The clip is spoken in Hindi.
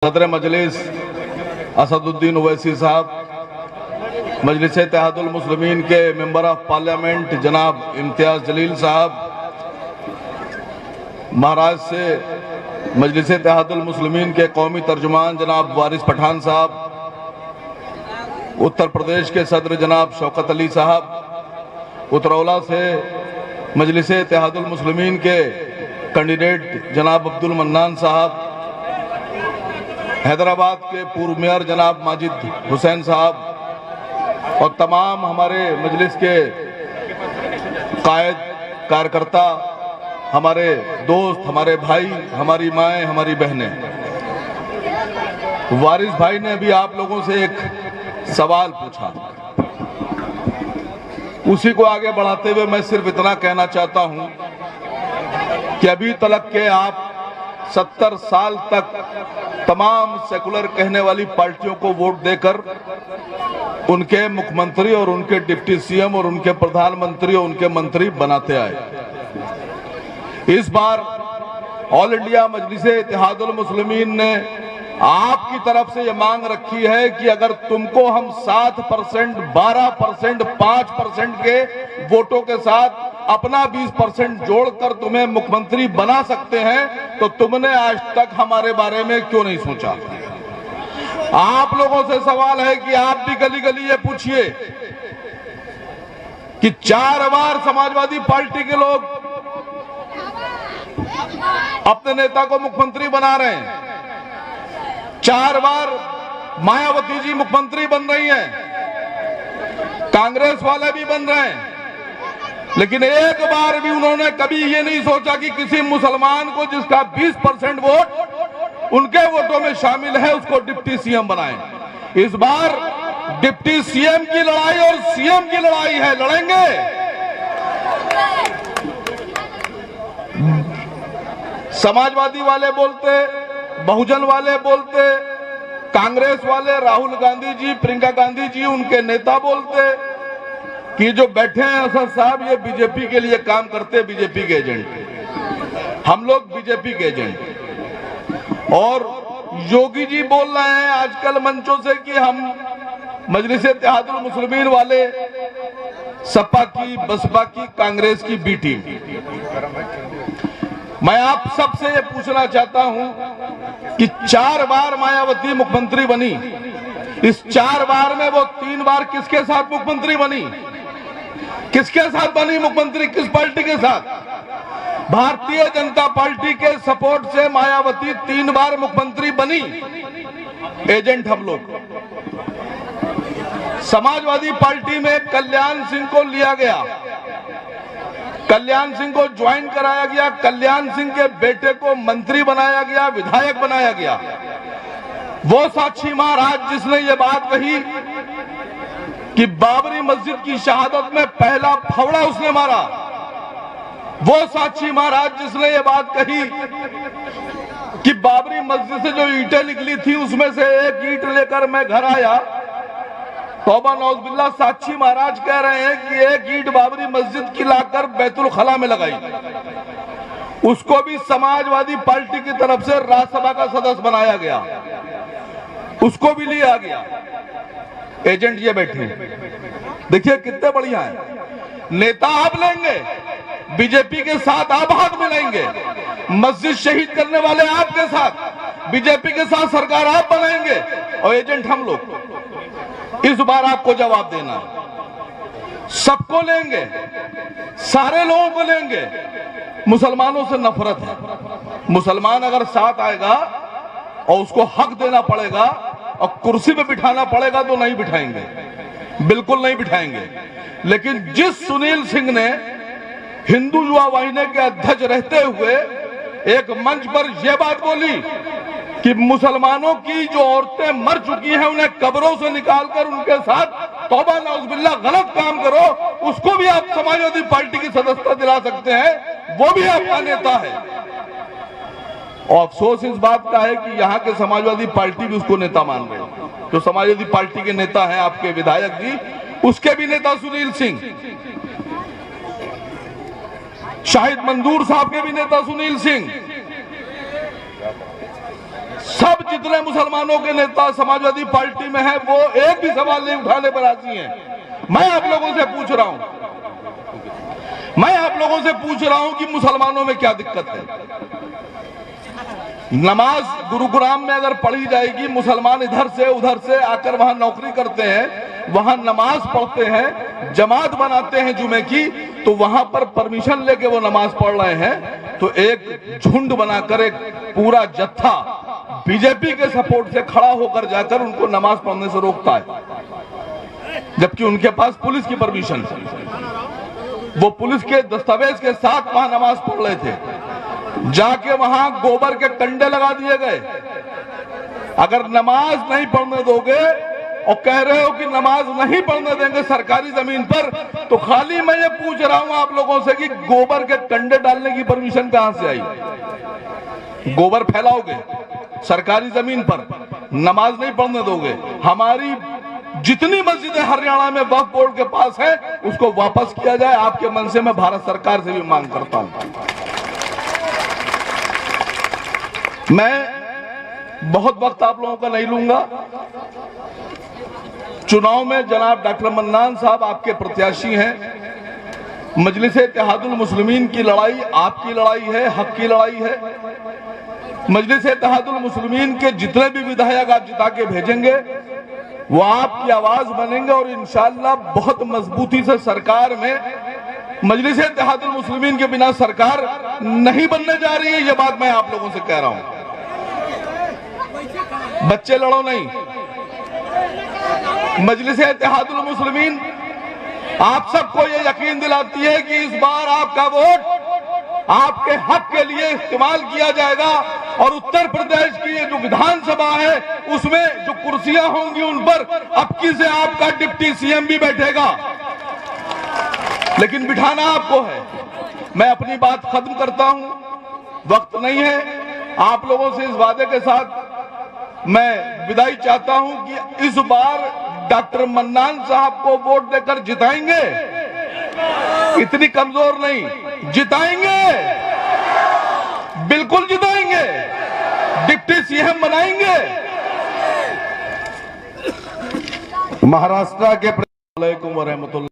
सदर मजलिस असदुद्दीन ओवैसी साहब, मजलिस इत्तेहादुल मुस्लिमीन के मेंबर ऑफ पार्लियामेंट जनाब इम्तियाज जलील साहब, महाराष्ट्र से मजलिस इत्तेहादुल मुस्लिमीन के कौमी तर्जुमान जनाब वारिस पठान साहब, उत्तर प्रदेश के सदर जनाब शौकत अली साहब, उतरौला से मजलिस इत्तेहादुल मुस्लिमीन के कैंडिडेट जनाब अब्दुल मन्नान साहब, हैदराबाद के पूर्व मेयर जनाब माजिद हुसैन साहब और तमाम हमारे मजलिस के कायद कार्यकर्ता, हमारे दोस्त, हमारे भाई, हमारी माएँ, हमारी बहनें। वारिस भाई ने अभी आप लोगों से एक सवाल पूछा, उसी को आगे बढ़ाते हुए मैं सिर्फ इतना कहना चाहता हूं कि अभी तक के आप 70 साल तक तमाम सेकुलर कहने वाली पार्टियों को वोट देकर उनके मुख्यमंत्री और उनके डिप्टी सीएम और उनके प्रधानमंत्री और उनके मंत्री बनाते आए। इस बार ऑल इंडिया मजलिस इत्तेहादुल मुस्लिमीन ने आपकी तरफ से यह मांग रखी है कि अगर तुमको हम 7%, 12%, 5% के वोटों के साथ अपना 20% जोड़कर तुम्हें मुख्यमंत्री बना सकते हैं, तो तुमने आज तक हमारे बारे में क्यों नहीं सोचा? आप लोगों से सवाल है कि आप भी गली गली ये पूछिए कि 4 बार समाजवादी पार्टी के लोग अपने नेता को मुख्यमंत्री बना रहे हैं, 4 बार मायावती जी मुख्यमंत्री बन रही हैं, कांग्रेस वाले भी बन रहे हैं, लेकिन एक बार भी उन्होंने कभी ये नहीं सोचा कि किसी मुसलमान को जिसका 20% वोट उनके वोटों में शामिल है उसको डिप्टी सीएम बनाएं। इस बार डिप्टी सीएम की लड़ाई और सीएम की लड़ाई है, लड़ेंगे। समाजवादी वाले बोलते, बहुजन वाले बोलते, कांग्रेस वाले, राहुल गांधी जी, प्रियंका गांधी जी, उनके नेता बोलते कि जो बैठे हैं असद साहब ये बीजेपी के लिए काम करते, बीजेपी के एजेंट, हम लोग बीजेपी के एजेंट। और योगी जी बोल रहे हैं आजकल मंचों से कि हम मजलिस इत्तेहादुल मुस्लिमीन वाले सपा की, बसपा की, कांग्रेस की बी टीम। मैं आप सबसे ये पूछना चाहता हूं कि 4 बार मायावती मुख्यमंत्री बनी, इस 4 बार में वो 3 बार किसके साथ मुख्यमंत्री बनी? किसके साथ बनी मुख्यमंत्री? किस पार्टी के साथ? भारतीय जनता पार्टी के सपोर्ट से मायावती 3 बार मुख्यमंत्री बनी, एजेंट हम लोग। समाजवादी पार्टी में कल्याण सिंह को लिया गया, कल्याण सिंह को ज्वाइन कराया गया, कल्याण सिंह के बेटे को मंत्री बनाया गया, विधायक बनाया गया। वो साक्षी महाराज जिसने ये बात कही कि बाबरी मस्जिद की शहादत में पहला फावड़ा उसने मारा, वो साक्षी महाराज जिसने ये बात कही कि बाबरी मस्जिद से जो ईंटें निकली थी उसमें से एक ईंट लेकर मैं घर आया, तौबा नौज़बिल्लाह, साक्षी महाराज कह रहे हैं कि एक ईंट बाबरी मस्जिद की लाकर बैतुल खला में लगाई, उसको भी समाजवादी पार्टी की तरफ से राज्यसभा का सदस्य बनाया गया, उसको भी लिया गया। एजेंट ये बैठे, देखिए कितने बढ़िया है। नेता आप लेंगे, बीजेपी के साथ आप हाथ मिलाएंगे, मस्जिद शहीद करने वाले आपके साथ, बीजेपी के साथ सरकार आप बनाएंगे और एजेंट हम लोग। इस बार आपको जवाब देना है, सबको लेंगे, सारे लोगों को लेंगे। मुसलमानों से नफरत है, मुसलमान अगर साथ आएगा और उसको हक देना पड़ेगा और कुर्सी पे बिठाना पड़ेगा तो नहीं बिठाएंगे, बिल्कुल नहीं बिठाएंगे। लेकिन जिस सुनील सिंह ने हिंदू युवा वाहिनी के अध्यक्ष रहते हुए एक मंच पर यह बात बोली कि मुसलमानों की जो औरतें मर चुकी हैं उन्हें कब्रों से निकालकर उनके साथ तौबा नौज़बिल्लाह गलत काम करो, उसको भी आप समाजवादी पार्टी की सदस्यता दिला सकते हैं, वो भी आपका नेता है। और अफसोस इस बात का है कि यहाँ के समाजवादी पार्टी भी उसको नेता मान रहे हैं। जो समाजवादी पार्टी के नेता हैं आपके विधायक जी, उसके भी नेता सुनील सिंह, शाहिद मंदूर साहब के भी नेता सुनील सिंह, सब जितने मुसलमानों के नेता समाजवादी पार्टी में हैं, वो एक भी सवाल नहीं उठाने पर राजी हैं। मैं आप लोगों से पूछ रहा हूं कि मुसलमानों में क्या दिक्कत है। नमाज गुरुग्राम में अगर पढ़ी जाएगी, मुसलमान इधर से उधर से आकर वहां नौकरी करते हैं, वहां नमाज पढ़ते हैं, जमात बनाते हैं जुमे की, तो वहां पर परमिशन लेके वो नमाज पढ़ रहे हैं, तो एक झुंड बनाकर एक पूरा जत्था बीजेपी के सपोर्ट से खड़ा होकर जाकर उनको नमाज पढ़ने से रोकता है, जबकि उनके पास पुलिस की परमिशन है। वो पुलिस के दस्तावेज के साथ वहां नमाज पढ़ रहे थे, जाके वहां गोबर के कंडे लगा दिए गए। अगर नमाज नहीं पढ़ने दोगे और कह रहे हो कि नमाज नहीं पढ़ने देंगे सरकारी जमीन पर, तो खाली मैं ये पूछ रहा हूं आप लोगों से कि गोबर के कंडे डालने की परमिशन कहां से आई? गोबर फैलाओगे सरकारी जमीन पर, नमाज नहीं पढ़ने दोगे। हमारी जितनी मस्जिदें हरियाणा में वक्फ बोर्ड के पास है, उसको वापस किया जाए। आपके मन से मैं भारत सरकार से भी मांग करता हूं। मैं बहुत वक्त आप लोगों का नहीं लूंगा। चुनाव में जनाब डॉक्टर मन्नान साहब आपके प्रत्याशी हैं। मजलिस-ए-इत्तेहादुल मुस्लिमीन की लड़ाई आपकी लड़ाई है, हक की लड़ाई है। मजलिस-ए-इत्तेहादुल मुस्लिमीन के जितने भी विधायक आप जिता के भेजेंगे, वो आपकी आवाज बनेंगे और इंशाअल्लाह बहुत मजबूती से सरकार में मजलिस-ए-इत्तेहादुल मुस्लिमीन के बिना सरकार नहीं बनने जा रही है। ये बात मैं आप लोगों से कह रहा हूं। बच्चे लड़ो नहीं। मजलिस-ए-इत्तेहादुल मुस्लिमीन आप सबको ये यकीन दिलाती है कि इस बार आपका वोट आपके हक के लिए इस्तेमाल किया जाएगा और उत्तर प्रदेश की ये जो विधानसभा है, उसमें जो कुर्सियां होंगी उन पर अबकी से आपका डिप्टी सीएम भी बैठेगा, लेकिन बिठाना आपको है। मैं अपनी बात खत्म करता हूं, वक्त नहीं है। आप लोगों से इस वादे के साथ मैं विदाई चाहता हूं कि इस बार डॉक्टर मन्नान साहब को वोट देकर जिताएंगे। इतनी कमजोर नहीं, जिताएंगे, बिल्कुल जिताएंगे, डिप्टी सीएम बनाएंगे। महाराष्ट्र के। वालेकुम रहमतुल्लाह।